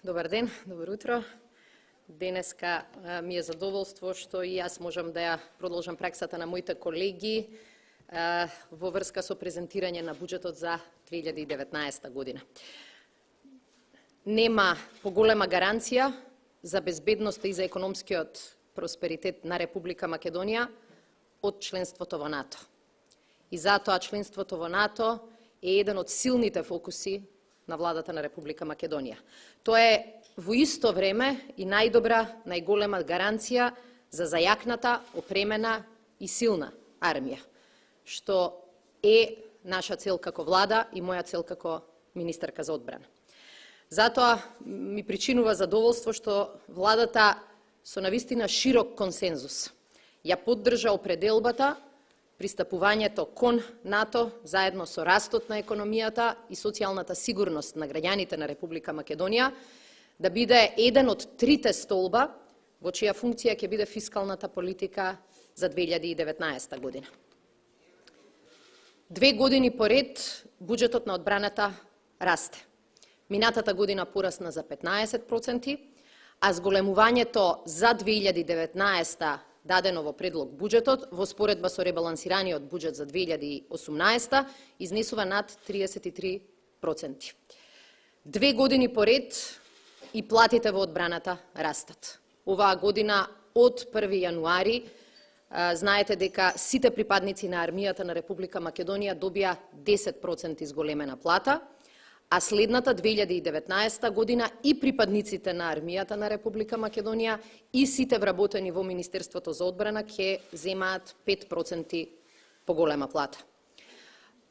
Добар ден, добро утро. Денеска ми е задоволство што и јас можам да ја продолжам праксата на моите колеги во врска со презентирање на буџетот за 2019 година. Нема поголема гаранција за безбедноста и за економскиот просперитет на Република Македонија од членството во НАТО. И затоа членството во НАТО е еден од силните фокуси на владата на Република Македонија. Тоа е во исто време и најдобра, најголема гаранција за зајакната, опремена и силна армија, што е наша цел како влада и моја цел како министерка за одбрана. Затоа ми причинува задоволство што владата со навистина широк консензус ја поддржа определбата пристапувањето кон НАТО заедно со растот на економијата и социјалната сигурност на граѓаните на Република Македонија да биде еден од трите столба во чија функција ќе биде фискалната политика за 2019 година. 2 години поред буџетот на одбраната расте. Минатата година порасна за 15%, а зголемувањето за 2019 дадено во предлог буџетот во споредба со ребалансираниот буџет за 2018 изнесува над 33%. 2 години поред и платите во одбраната растат. Оваа година од 1 јануари знаете дека сите припадници на армијата на Република Македонија добија 10% изголемена плата, а следната 2019 година и припадниците на армијата на Република Македонија и сите вработени во Министерството за одбрана ќе земаат 5% поголема плата.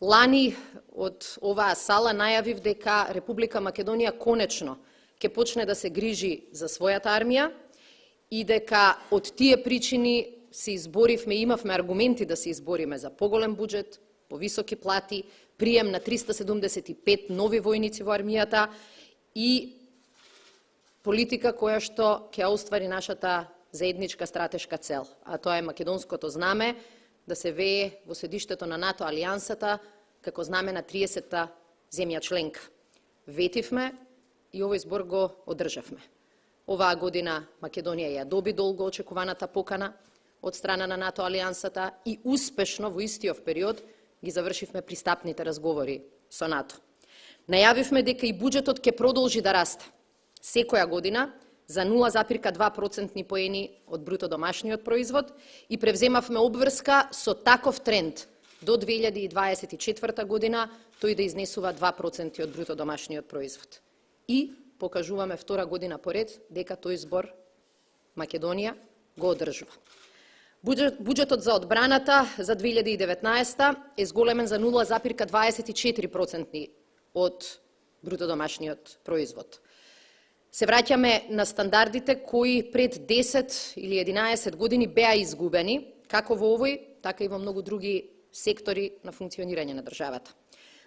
Лани од оваа сала најавив дека Република Македонија конечно ќе почне да се грижи за својата армија и дека од тие причини се изборивме, имавме аргументи да се избориме за поголем буџет, повисоки плати, прием на 375 нови војници во армијата и политика која што ќе оствари нашата заедничка стратешка цел, а тоа е македонското знаме да се вее во седиштето на НАТО алијансата како знаме на 30-та земја членка. Ветивме и овој збор го одржавме. Оваа година Македонија ја доби долго очекуваната покана од страна на НАТО алијансата и успешно во истиот период ги завршивме пристапните разговори со НАТО. Најавивме дека и буџетот ќе продолжи да расте секоја година за 0,2% поени од бруто домашниот производ и превземавме обврска со таков тренд до 2024 година тој да изнесува 2% од бруто домашниот производ. И покажуваме втора година поред дека тој збор Македонија го одржува. Буџетот за одбраната за 2019 е зголемен за 0,24% од бруто домашниот производ. Се враќаме на стандардите кои пред 10 или 11 години беа изгубени, како во овој, така и во многу други сектори на функционирање на државата.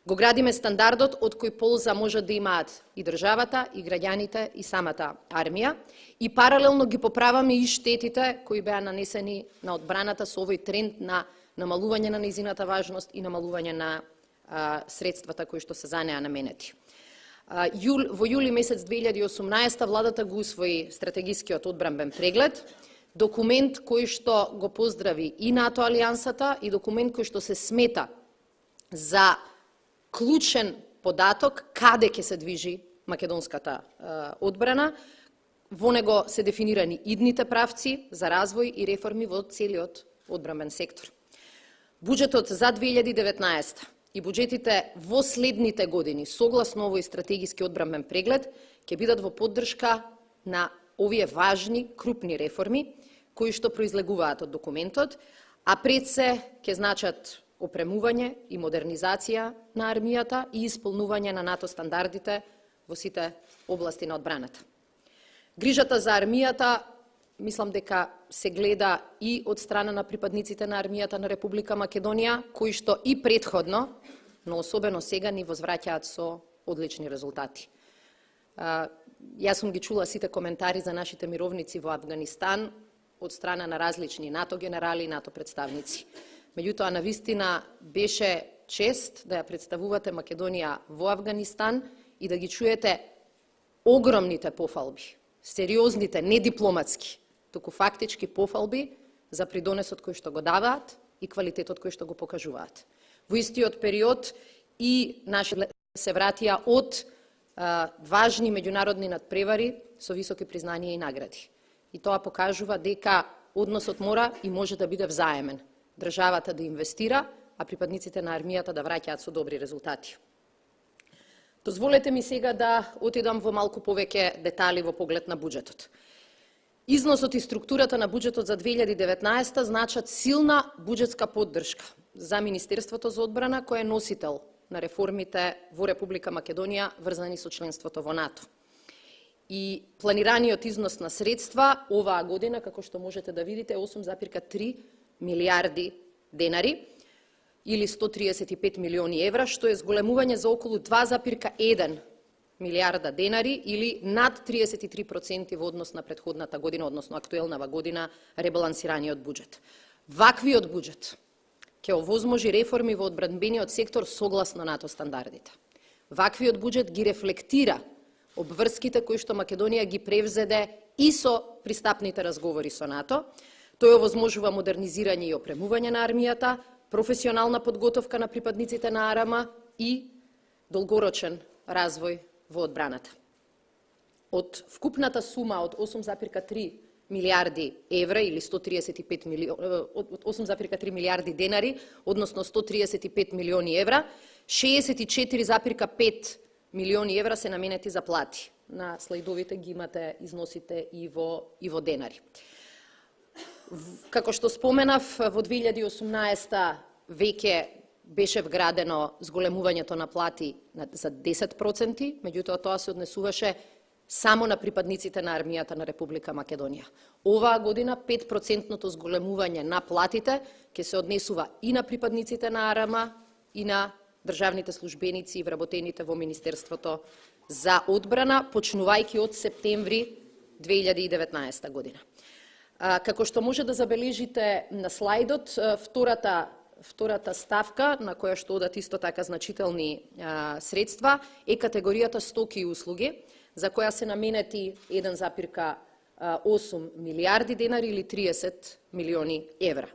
Го градиме стандардот од кој полза може да имаат и државата, и граѓаните, и самата армија, и паралелно ги поправаме и штетите кои беа нанесени на одбраната со овој тренд на намалување на нејзината важност и намалување на средствата кои што се за неа наменети. Во јули месец 2018 владата го усвои стратегискиот одбранбен преглед, документ кој што го поздрави и НАТО алијансата и документ кој што се смета за клучен податок каде ќе се движи македонската одбрана. Во него се дефинирани идните правци за развој и реформи во целиот одбранбен сектор. Буџетот за 2019 и буџетите во следните години, согласно овој стратегиски одбранбен преглед, ќе бидат во поддршка на овие важни, крупни реформи, кои што произлегуваат од документот, а пред се ќе значат опремување и модернизација на армијата и исполнување на НАТО стандардите во сите области на одбраната. Грижата за армијата, мислам дека се гледа и од страна на припадниците на армијата на Република Македонија, кои што и претходно, но особено сега ни возвраќаат со одлични резултати. Јас сум ги чула сите коментари за нашите мировници во Авганистан од страна на различни НАТО генерали и НАТО представници. Меѓутоа, навистина беше чест да ја представувате Македонија во Авганистан и да ги чуете огромните пофалби, сериозните, не дипломатски, туку фактички пофалби за придонесот кој што го даваат и квалитетот кој што го покажуваат. Во истиот период и наши се вратија од важни меѓународни надпревари со високи признанија и награди. И тоа покажува дека односот мора и може да биде взаемен. Државата да инвестира, а припадниците на армијата да враќаат со добри резултати. Дозволете ми сега да отидам во малку повеќе детали во поглед на буџетот. Износот и структурата на буџетот за 2019 значат силна буџетска поддршка за Министерството за одбрана, кој е носител на реформите во Република Македонија врзани со членството во НАТО. И планираниот износ на средства оваа година, како што можете да видите, е 8,3 милиарди денари или 135 милиони евра, што е зголемување за околу 2,1 милиарда денари или над 33% во однос на претходната година, односно актуелнава година, ребалансираниот буџет. Ваквиот буџет ќе овозможи реформи во одбранбениот сектор согласно НАТО стандардите. Ваквиот буџет ги рефлектира обврските кои што Македонија ги превзеде и со пристапните разговори со НАТО. Тој овозможува модернизирање и опремување на армијата, професионална подготовка на припадниците на АРМА и долгорочен развој во одбраната. Од вкупната сума од 8,3 милиарди евра или 135 8,3 милиарди денари, односно 135 милиони евра, 64,5 милиони евра се наменети за плати. На слайдовите ги имате износите и во денари. Како што споменав, во 2018 веќе беше вградено зголемувањето на плати за 10%, меѓутоа тоа се однесуваше само на припадниците на армијата на Република Македонија. Оваа година 5% зголемување на платите ќе се однесува и на припадниците на АРМА и на државните службеници и вработените во Министерството за одбрана, почнувајќи од септември 2019 година. Како што може да забележите на слайдот, втората ставка, на која што одат исто така значителни средства, е категоријата стоки и услуги, за која се наменети 1,8 милиарди денари или 30 милиони евра.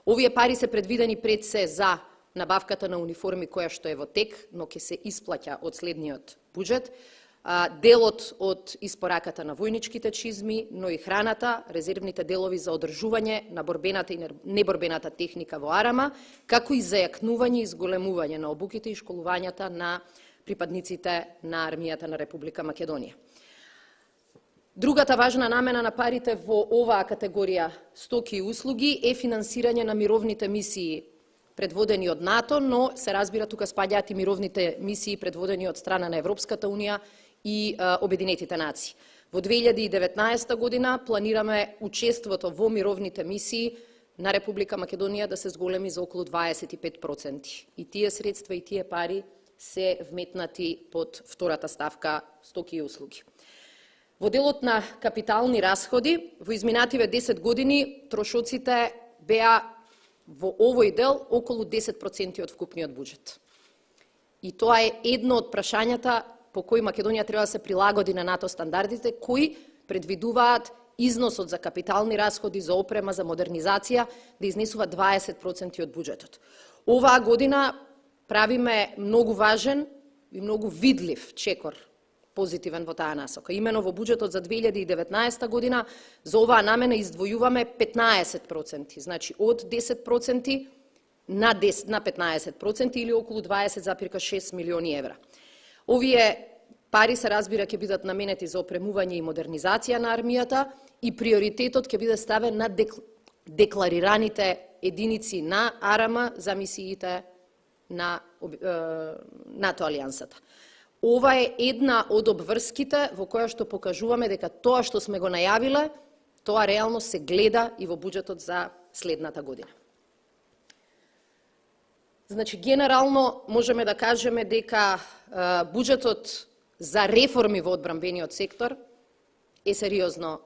Овие пари се предвидени пред се за набавката на униформи која што е во тек, но ќе се исплаќа од следниот буџет, делот од испораката на војничките чизми, но и храната, резервните делови за одржување на борбената и неборбената техника во АРМА, како и зајакнување и зголемување на обуките и школувањата на припадниците на армијата на Република Македонија. Другата важна намена на парите во оваа категорија стоки и услуги е финансирање на мировните мисии предводени од НАТО, но се разбира тука спаѓаат и мировните мисии предводени од страна на Европската Унија и Обединетите нации. Во 2019 година планираме учеството во мировните мисии на Република Македонија да се зголеми за околу 25%. И тие средства и тие пари се вметнати под втората ставка стоки и услуги. Во делот на капитални расходи, во изминативе 10 години трошоците беа во овој дел околу 10% од вкупниот буџет. И тоа е едно од прашањата по кои Македонија треба да се прилагоди на НАТО стандардите, кои предвидуваат износот за капитални расходи, за опрема, за модернизација да изнесува 20% од буџетот. Оваа година правиме многу важен и многу видлив чекор позитивен во таа насока. Имено во буџетот за 2019 година за оваа намена издвојуваме 15%, значи од 10% на 15% или околу 20,6 милиони евра. Овие пари се разбира ќе бидат наменети за опремување и модернизација на армијата и приоритетот ќе биде ставен на декларираните единици на АРМА за мисиите на НАТО алијансата. Ова е една од обврските во која што покажуваме дека тоа што сме го најавиле, тоа реално се гледа и во буџетот за следната година. Значи, генерално можеме да кажеме дека буџетот за реформи во одбранбениот сектор е сериозно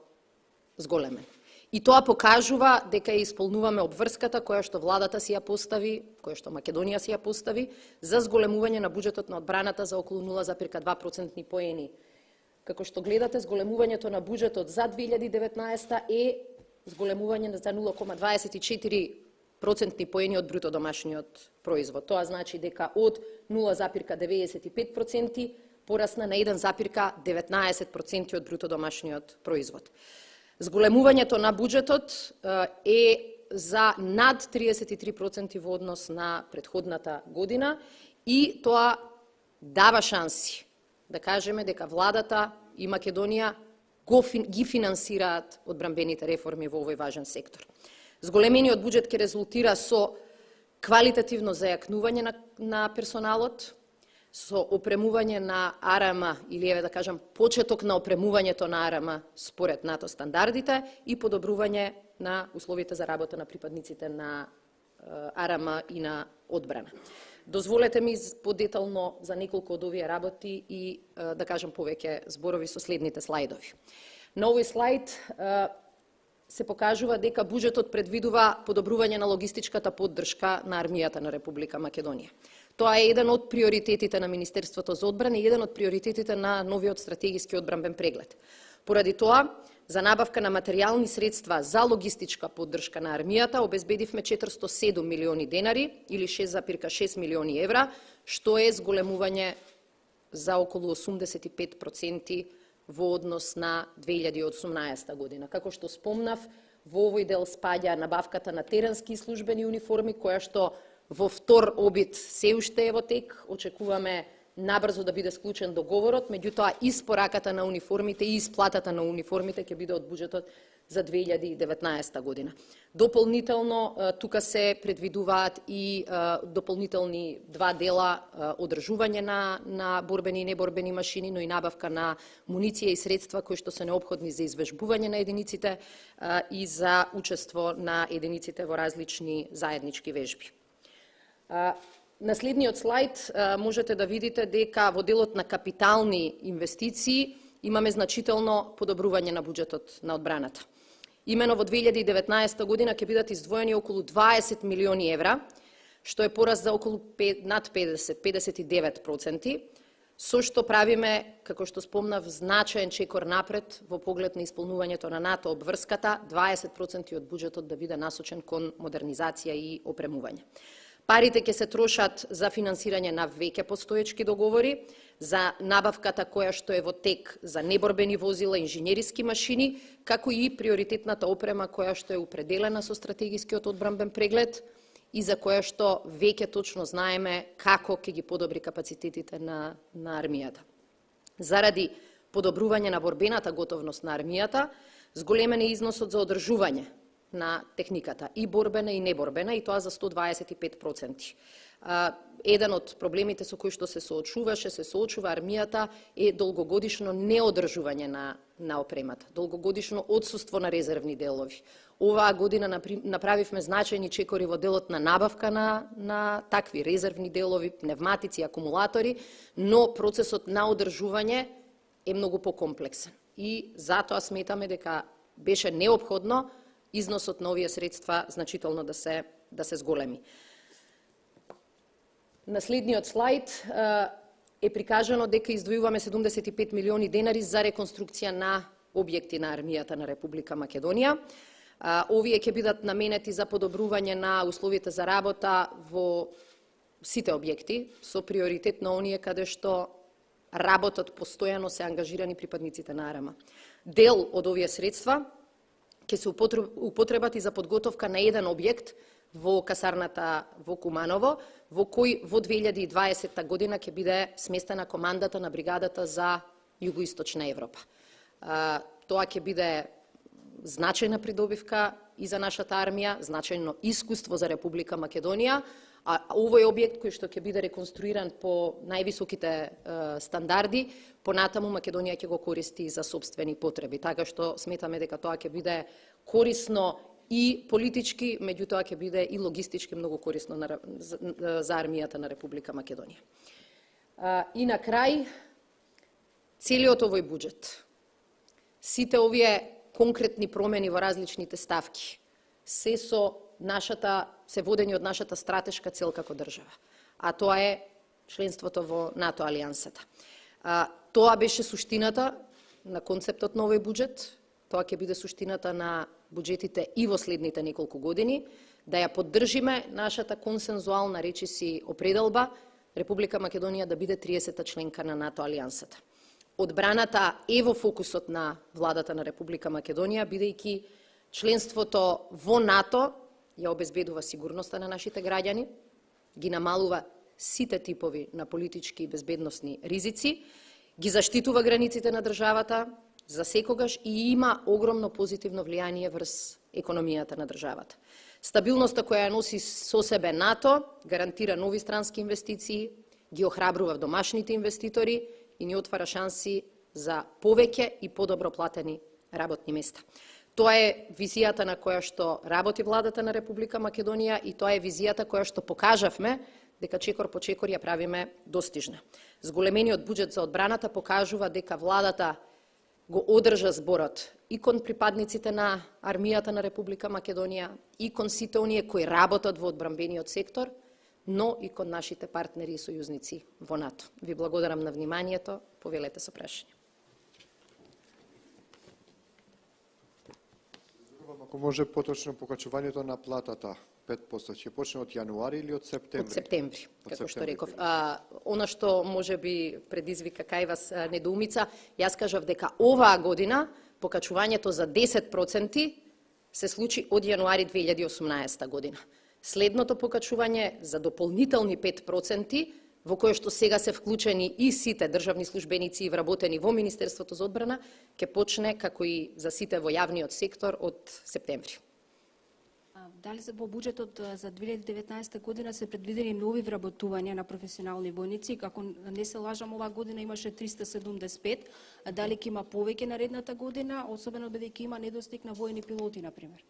зголемен. И тоа покажува дека ја исполнуваме обврската која што владата си ја постави, која што Македонија си ја постави, за зголемување на буџетот на одбраната за околу 0,2% поени Како што гледате, зголемувањето на буџетот за 2019 е зголемување за 0,24% поени од бруто домашниот производ. Тоа значи дека од 0,95% порасна на 1,19% од бруто домашниот производ. Зголемувањето на буџетот е за над 33% во однос на претходната година и тоа дава шанси да кажеме дека владата и Македонија ги финансираат одбранбените реформи во овој важен сектор. Зголемениот буџет ќе резултира со квалитативно зајакнување на персоналот, со опремување на АРМ, или еве да кажам почеток на опремувањето на АРМ според НАТО стандардите и подобрување на условите за работа на припадниците на АРМ и на одбрана. Дозволете ми подетално за неколку од овие работи и да кажам повеќе зборови со следните слайдови. На овој слайд се покажува дека буџетот предвидува подобрување на логистичката поддршка на армијата на Република Македонија. Тоа е еден од приоритетите на Министерството за одбрана и еден од приоритетите на новиот стратегиски одбранбен преглед. Поради тоа, за набавка на материјални средства за логистичка поддршка на армијата обезбедивме 407 милиони денари или 6,6 милиони евра, што е зголемување за околу 85% во однос на 2018 година. Како што спомнав, во овој дел спаѓа набавката на теренски службени униформи, која што во втор обид се уште е во тек. Очекуваме набрзо да биде склучен договорот, меѓутоа испораката на униформите и исплатата на униформите ќе биде од буџетот за 2019 година. Дополнително, тука се предвидуваат и дополнителни два дела одржување на борбени и неборбени машини, но и набавка на муниција и средства кои што се необходни за извежбување на единиците и за учество на единиците во различни заеднички вежби. На следниот слайд можете да видите дека во делот на капитални инвестиции имаме значително подобрување на буџетот на одбраната. Имено во 2019 година ќе бидат издвоени околу 20 милиони евра, што е пораст за околу над 59%, со што правиме, како што спомнав, значаен чекор напред во поглед на исполнувањето на НАТО обврската, 20% од буџетот да биде насочен кон модернизација и опремување. Парите ќе се трошат за финансирање на веќе постоечки договори, за набавката која што е во тек за неборбени возила, инженериски машини, како и приоритетната опрема која што е определена со стратегискиот одбранбен преглед и за која што веќе точно знаеме како ќе ги подобри капацитетите на армијата. Заради подобрување на борбената готовност на армијата, зголемен е износот за одржување на техниката, и борбена и неборбена, и тоа за 125%. Еден од проблемите со кои што се соочува армијата е долгогодишно неодржување на опремата, долгогодишно отсуство на резервни делови. Оваа година направивме значајни чекори во делот на набавка на такви резервни делови, пневматици, акумулатори, но процесот на одржување е многу покомплексен. И затоа сметаме дека беше неопходно износот на овие средства значително да се зголеми. На следниот слайд е прикажано дека издвојуваме 75 милиони денари за реконструкција на објекти на армијата на Република Македонија. Овие ќе бидат наменети за подобрување на условите за работа во сите објекти, со приоритет на оние каде што работат постојано се ангажирани припадниците на АРМ. Дел од овие средства ќе се употребат и за подготовка на еден објект во касарната во Куманово, во кој во 2020 година ќе биде сместена командата на бригадата за Југоисточна Европа. Тоа ќе биде значајна придобивка и за нашата армија, значајно искуство за Република Македонија, а овој објект кој што ќе биде реконструиран по највисоките стандарди, понатаму Македонија ќе го користи за сопствени потреби, така што сметаме дека тоа ќе биде корисно и политички, меѓутоа ќе биде и логистички многу корисно за армијата на Република Македонија. И на крај, целиот овој буџет, сите овие конкретни промени во различните ставки, се водени од нашата стратешка цел како држава, а тоа е членството во НАТО алијансата. Тоа беше суштината на концептот на овој буџет, тоа ќе биде суштината на буџетите и во следните неколку години, да ја поддржиме нашата консензуална речиси определба Република Македонија да биде 30-та членка на НАТО алијансата. Одбраната е во фокусот на владата на Република Македонија, бидејќи членството во НАТО ја обезбедува сигурноста на нашите граѓани, ги намалува сите типови на политички и безбедносни ризици, ги заштитува границите на државата за секогаш и има огромно позитивно влијание врз економијата на државата. Стабилноста која ја носи со себе НАТО гарантира нови странски инвестиции, ги охрабрува домашните инвеститори и ни отвара шанси за повеќе и подобро платени работни места. Тоа е визијата на која што работи владата на Република Македонија и тоа е визијата која што покажавме дека чекор по чекор ја правиме достижна. Зголемениот буџет за одбраната покажува дека владата го одржа зборот и кон припадниците на армијата на Република Македонија и кон сите оние кои работат во одбранбениот сектор, но и кон нашите партнери и сојузници во НАТО. Ви благодарам на вниманието, повелете со прашање. Ако може поточно покачувањето на платата 5% ќе почне од јануари или од септември? Од септември, како што реков. Она што може би предизвика кај вас недоумица, јас кажав дека оваа година покачувањето за 10% се случи од јануари 2018 година. Следното покачување за дополнителни 5%, во кое што сега се вклучени и сите државни службеници и вработени во Министерството за одбрана, ќе почне, како и за сите во јавниот сектор, од септември. Дали во буџетот за 2019 година се предвидени нови вработувања на професионални војници? Како не се лажам, оваа година имаше 375, а дали ќе има повеќе наредната година, особено бидејќи има недостиг на војни пилоти, например?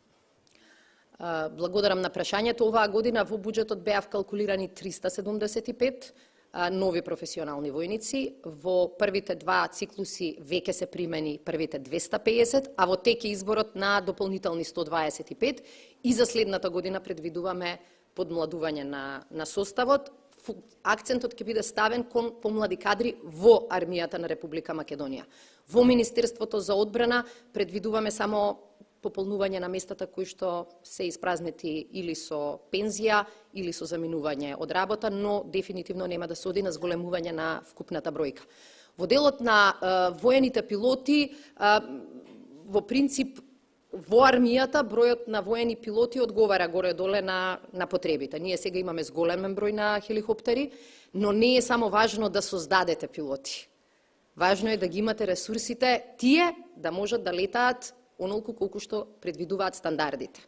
Благодарам на прашањето. Оваа година во буџетот беа вкалкулирани 375 нови професионални војници. Во првите два циклуси веќе се примени првите 250, а во тек е изборот на дополнителни 125 и за следната година предвидуваме подмладување на составот. Акцентот ќе биде ставен кон помлади кадри во армијата на Република Македонија. Во Министерството за одбрана предвидуваме само пополнување на местата кои што се испразнети или со пензија или со заминување од работа, но дефинитивно нема да се оди на зголемување на вкупната бројка. Во делот на воените пилоти, во принцип, во армијата бројот на воени пилоти одговара горе-доле на потребите. Ние сега имаме зголемен број на хеликоптери, но не е само важно да создадете пилоти. Важно е да ги имате ресурсите, тие да можат да летаат онолку колку што предвидуваат стандардите.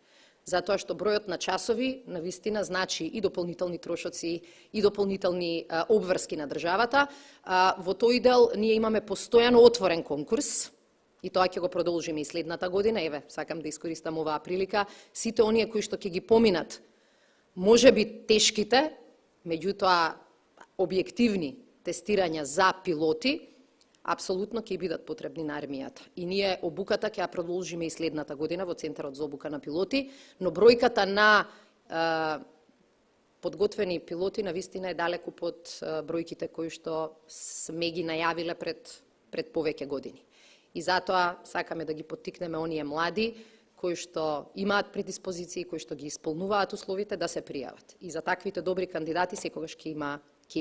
Затоа што бројот на часови навистина значи и дополнителни трошоци и дополнителни обврски на државата. Во тој дел ние имаме постојано отворен конкурс и тоа ќе го продолжиме и следната година. Еве, сакам да искористам оваа прилика. Сите оние кои што ќе ги поминат, може би тешките, меѓутоа објективни тестирања за пилоти, апсолутно ќе бидат потребни на армијата. И ние обуката ќе ја продолжиме и следната година во Центарот за обука на пилоти, но бројката на подготвени пилоти навистина е далеку под бројките кои што сме ги најавиле пред повеќе години. И затоа сакаме да ги поттикнеме оние млади кои што имаат предиспозиции, кои што ги исполнуваат условите да се пријават. И за таквите добри кандидати секогаш ќе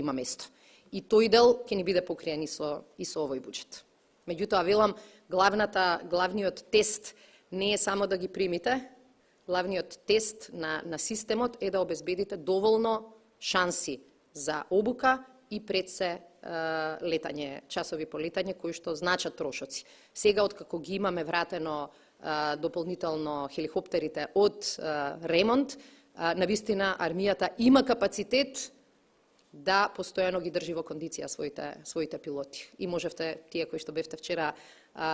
има место. И тој дел ќе ни биде покриен и со овој буџет. Меѓутоа, велам, главниот тест не е само да ги примите, главниот тест на системот е да обезбедите доволно шанси за обука и пред се летање, часови по летање кои што значат трошоци. Сега, откако ги имаме вратено дополнително хеликоптерите од ремонт, навистина армијата има капацитет да постојано ги држи во кондиција своите пилоти. И можевте, тие кои што бевте вчера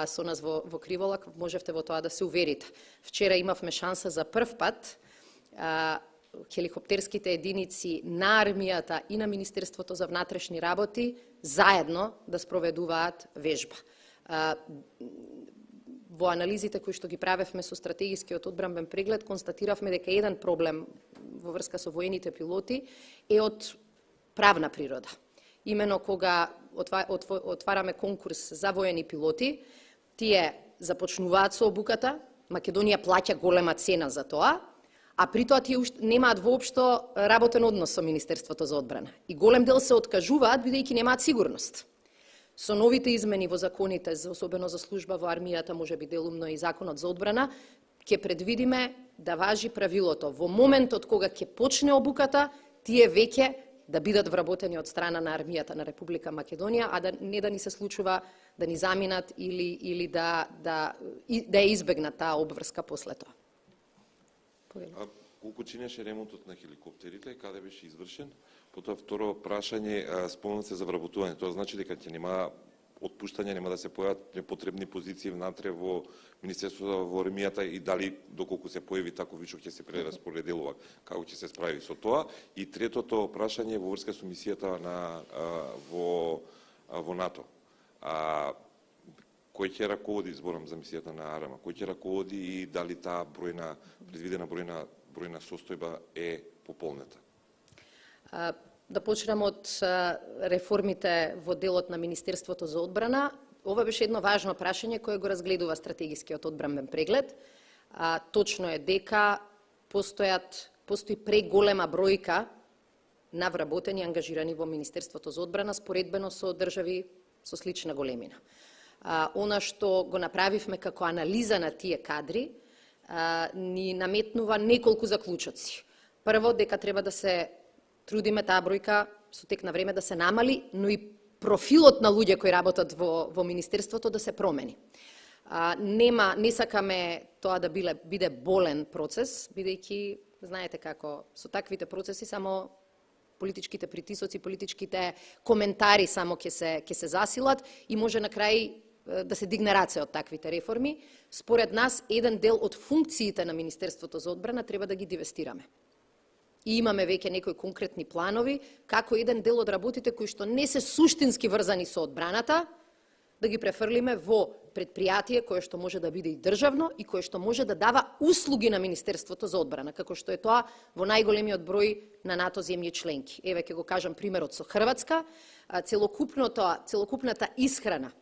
со нас во Криволак, можевте во тоа да се уверите. Вчера имавме шанса за прв пат хеликоптерските единици на армијата и на Министерството за внатрешни работи заедно да спроведуваат вежба. Во анализите кои што ги правевме со стратегискиот одбранбен преглед, констатиравме дека еден проблем во врска со воените пилоти е од правна природа. Имено кога отвараме конкурс за воени пилоти. Тие започнуваат со обуката, Македонија плаќа голема цена за тоа, а при тоа тие немаат воопшто работен однос со Министерството за одбрана. И голем дел се откажуваат бидејќи немаат сигурност. Со новите измени во законите, особено за служба во армијата, можеби делумно и законот за одбрана, ќе предвидиме да важи правилото. Во моментот кога ќе почне обуката, тие веќе да бидат вработени од страна на армијата на Република Македонија, а не да ни се случува да ни заминат или да ја избегнат таа обврска после тоа. А колку чинеше ремонтот на хеликоптерите, каде беше извршен? Потоа второ прашање, спомнат се за вработување. Тоа значи дека ќе нема отпуштање, нема да се појават непотребни позиции внатре во Министерството во армијата и дали доколку се појави тако вишок ќе се прераспоределува, како ќе се справи со тоа? И третото прашање во врска со мисијата во НАТО. Кој ќе раководи, зборам за мисијата на АРМА, кој ќе раководи и дали таа предвидена бројна состојба е пополнета? Да почнем од реформите во делот на Министерството за одбрана. Ова беше едно важно прашање кое го разгледува стратегискиот одбранбен преглед. Точно е дека постои преголема бројка на вработени ангажирани во Министерството за одбрана споредбено со држави со слична големина. Она што го направивме како анализа на тие кадри ни наметнува неколку заклучоци. Прво, дека треба да се трудиме таа бројка со тек на време да се намали, но и профилот на луѓе кои работат во Министерството да се промени. Не сакаме тоа да биде болен процес, бидејќи знаете како со таквите процеси само политичките притисоци, политичките коментари само ќе се засилат и може на крај да се дигне раце од таквите реформи. Според нас, еден дел од функциите на Министерството за одбрана треба да ги дивестираме. И имаме веќе некои конкретни планови како еден дел од работите кои што не се суштински врзани со одбраната, да ги префрлиме во предпријатие кое што може да биде и државно и кое што може да дава услуги на Министерството за одбрана, како што е тоа во најголемиот број на НАТО земји членки. Еве ќе го кажам примерот со Хрватска, целокупната исхрана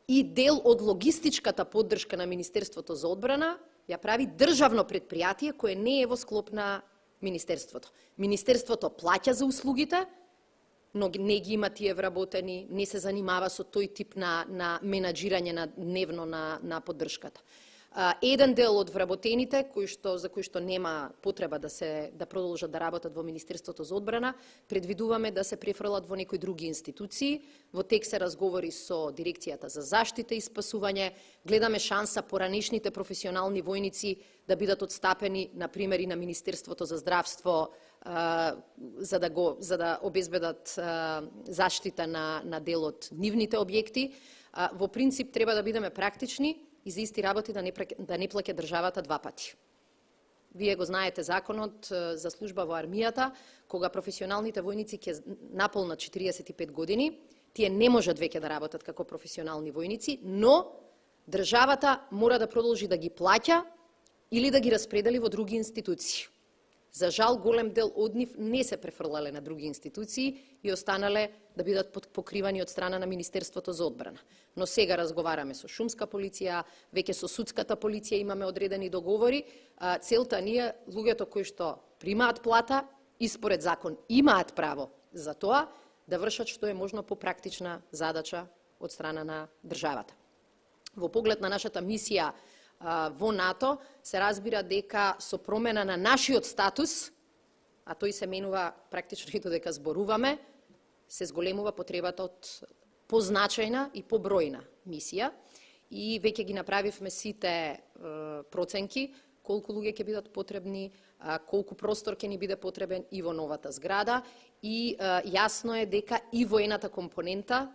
и дел од логистичката поддршка на Министерството за одбрана ја прави државно предпријатие кое не е во склоп на Министерството. Министерството плаќа за услугите, но не ги има тие вработени, не се занимава со тој тип на менаџирање на дневно на поддршката. Еден дел од вработените за кои што нема потреба да продолжат да работат во Министерството за одбрана, предвидуваме да се префрлат во некои други институции. Во тек се разговори со Дирекцијата за заштита и спасување. Гледаме шанса поранешните професионални војници да бидат отстапени, на пример и на Министерството за здравство, за да обезбедат заштита на дел од нивните објекти. Во принцип треба да бидеме практични и за исти работи да не плаќа државата два пати. Вие го знаете законот за служба во армијата, кога професионалните војници ќе наполнат 45 години, тие не можат веќе да работат како професионални војници, но државата мора да продолжи да ги плаќа или да ги распредели во други институции. За жал, голем дел од нив не се префрлале на други институции и останале да бидат покривани од страна на Министерството за одбрана. Но сега разговараме со шумска полиција, веќе со судската полиција имаме одредени договори. Целта ни е луѓето кои што примаат плата и според закон имаат право за тоа да вршат што е можно попрактична задача од страна на државата. Во поглед на нашата мисија во НАТО се разбира дека со промена на нашиот статус, а тој се менува практично и додека зборуваме, се зголемува потребата од позначајна и побројна мисија и веќе ги направивме сите проценки колку луѓе ќе бидат потребни, колку простор ќе ни биде потребен и во новата зграда и јасно е дека и воената компонента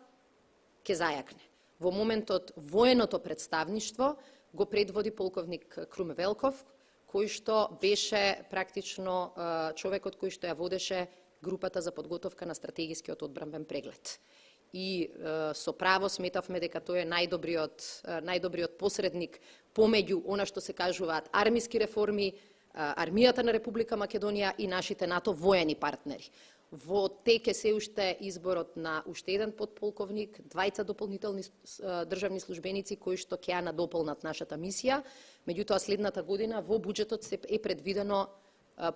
ќе зајакне. Во моментот военото представништво го предводи полковник Круме Велков, кој што беше практично човекот кој што ја водеше групата за подготовка на стратегискиот одбранбен преглед. И со право сметавме дека тој е најдобриот посредник помеѓу она што се кажуваат армиски реформи, армијата на Република Македонија и нашите НАТО воени партнери. Во тек е се уште изборот на уште еден подполковник, 2 дополнителни државни службеници кои што ќе ја надополнат нашата мисија. Меѓутоа следната година во буџетот се е предвидено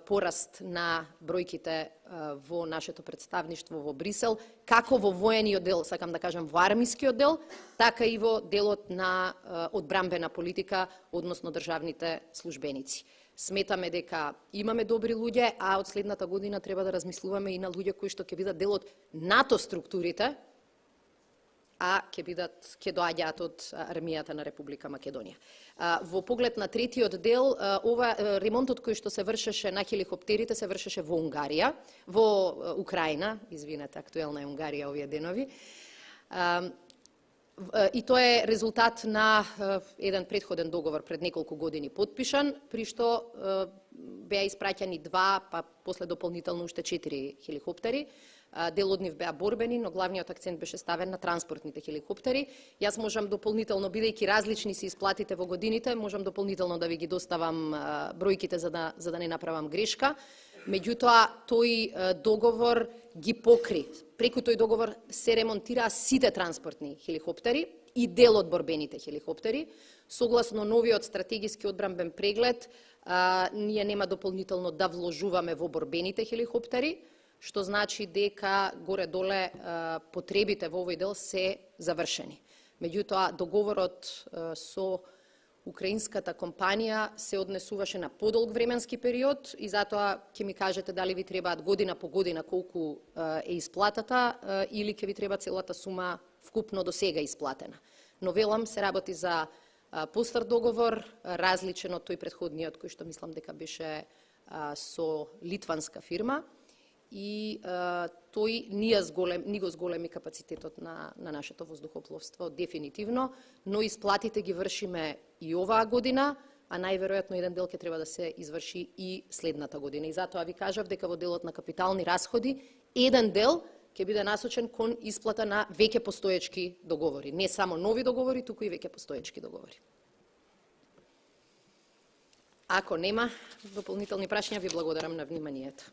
пораст на бројките во нашето представништво во Брисел, како во воениот дел, сакам да кажам во армискиот дел, така и во делот на одбрамбена политика, односно државните службеници. Сметаме дека имаме добри луѓе, а од следната година треба да размислуваме и на луѓе кои што ќе бидат дел од НАТО структурите, а ќе доаѓаат од армијата на Република Македонија. Во поглед на третиот дел, ремонтот кој што се вршеше на хеликоптерите се вршеше во Унгарија, во Украина, извинете, актуелна е Унгарија овие денови. И тоа е резултат на еден предходен договор пред неколку години подпишан, при што беа испраќани 2, па после дополнително уште 4 хеликоптери. Дел од нив беа борбени, но главниот акцент беше ставен на транспортните хеликоптери. Јас можам дополнително, бидејќи различни се исплатите во годините, можам дополнително да ви ги доставам бројките за да не направам грешка. Меѓутоа, тој договор ги покри. Преку тој договор се ремонтираа сите транспортни хеликоптери и дел од борбените хеликоптери. Согласно новиот стратегиски одбрамбен преглед, ние нема дополнително да вложуваме во борбените хеликоптери, што значи дека горе-доле потребите во овој дел се завршени. Меѓутоа, договорот со украинската компанија се однесуваше на подолг временски период и затоа ќе ми кажете дали ви требаат година по година колку е исплатата или ќе ви треба целата сума вкупно до сега исплатена. Но велам, се работи за постар договор, различен од тој претходниот кој што мислам дека беше со литванска фирма. И тој ни го зголеми капацитетот на нашето воздухопловство дефинитивно, но исплатите ги вршиме и оваа година, а најверојатно еден дел ќе треба да се изврши и следната година. И затоа ви кажав дека во делот на капитални расходи еден дел ќе биде насочен кон исплата на веќе постоечки договори, не само нови договори, туку и веќе постоечки договори. Ако нема дополнителни прашања, ви благодарам на вниманието.